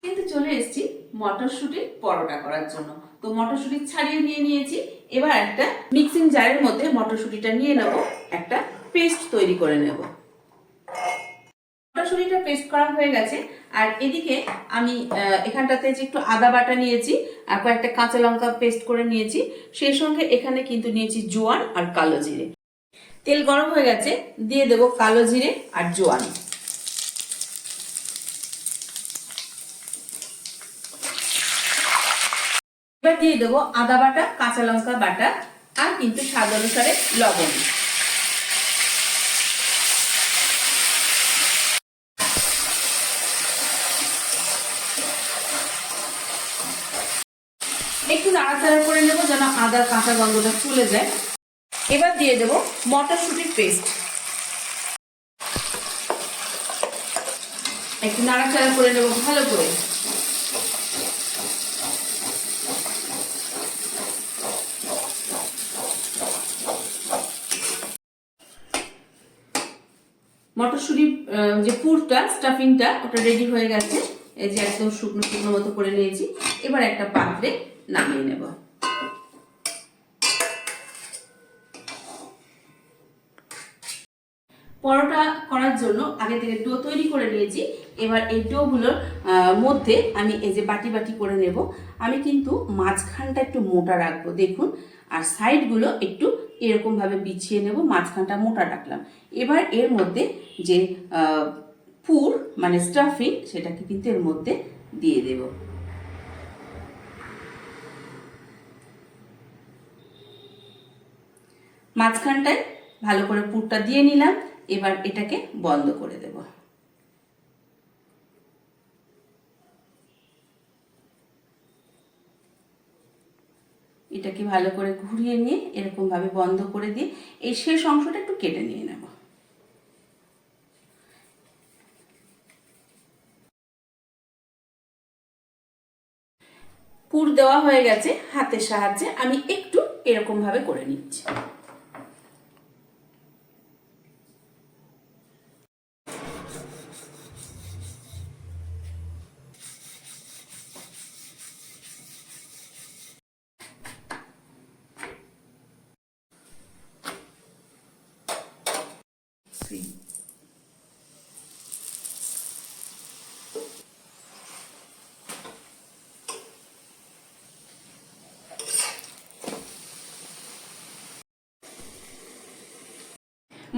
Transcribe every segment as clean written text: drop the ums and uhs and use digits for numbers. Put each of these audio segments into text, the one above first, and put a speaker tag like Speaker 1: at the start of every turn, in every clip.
Speaker 1: কিন্তু চলে এসেছি মটরশুঁটির পরোটা করার জন্য। তো মটরশুঁটি ছাড়িয়ে নিয়েছি। এবার একটা মিক্সিং জারের মধ্যে মটরশুঁটিটা নিয়ে নেব, একটা পেস্ট তৈরি করে নেব। মটরশুঁটিটা পেস্ট করা হয়ে গেছে। আর এদিকে আমি এখানটাতে যে একটু আদা বাটা নিয়েছি আর কয়েকটা কাঁচা লঙ্কা পেস্ট করে নিয়েছি। সেই সঙ্গে এখানে কিন্তু নিয়েছি জোয়ান আর কালো জিরে। তেল গরম হয়ে গেছে, দিয়ে দেব কালো জিরে আর জোয়ান। এবার দিয়ে দেবো আদা বাটা, কাঁচা লঙ্কা বাটা আর কিন্তু স্বাদ অনুসারে লবণ। একটু নাড়াচাড়া করে নেবো যেন আদার কাঁচা গন্ধটা চলে যায়। এবার দিয়ে দেবো মটরশুঁটির পেস্ট, একটু নাড়াচাড়া করে নেবো ভালো করে। মটরশুঁটির যে পুরটা, স্টাফিংটা, ওটা রেডি হয়ে গেছে। এই যে একদম শুকনো শুকনো মতো করে নিয়েছি। এবার একটা পাত্রে নামিয়ে নেব। পরোটা করার জন্য আগে থেকে ডো তৈরি করে নিয়েছি। এবার এই ডোগুলোর মধ্যে আমি এই যে বাটি বাটি করে নেব। আমি কিন্তু মাঝখানটা একটু মোটা রাখবো, দেখুন, আর সাইডগুলো একটু এরকম ভাবে বিছিয়ে নেব, মাঝখানটা মোটা রাখলাম। এবার এর মধ্যে যে পুর মানে স্টাফিং, সেটাকে কিন্তু এর মধ্যে দিয়ে দেব। মাঝখানটায় ভালো করে পুরটা দিয়ে নিলাম। এবার এটাকে বন্ধ করে দেব। এটাকে ভালো করে ঘুরিয়ে নিয়ে এরকম ভাবে বন্ধ করে দিয়ে এই শেষ অংশটা একটু কেটে নিয়ে নেব। পুর দেওয়া হয়ে গেছে। হাতের সাহায্যে আমি একটু এরকম ভাবে করে নিচ্ছি।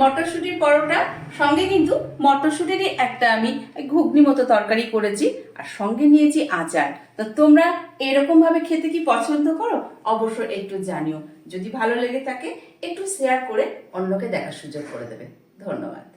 Speaker 1: মটরশুঁটির পরোটা সঙ্গে কিন্তু মটরশুঁটিরই একটা আমি ঘুগনি মতো তরকারি করেছি, আর সঙ্গে নিয়েছি আচার। তো তোমরা এরকম ভাবে খেতে কি পছন্দ করো? অবশ্যই একটু জানিও। যদি ভালো লেগে থাকে একটু শেয়ার করে অন্যকে দেখার সুযোগ করে দেবে। ধন্যবাদ।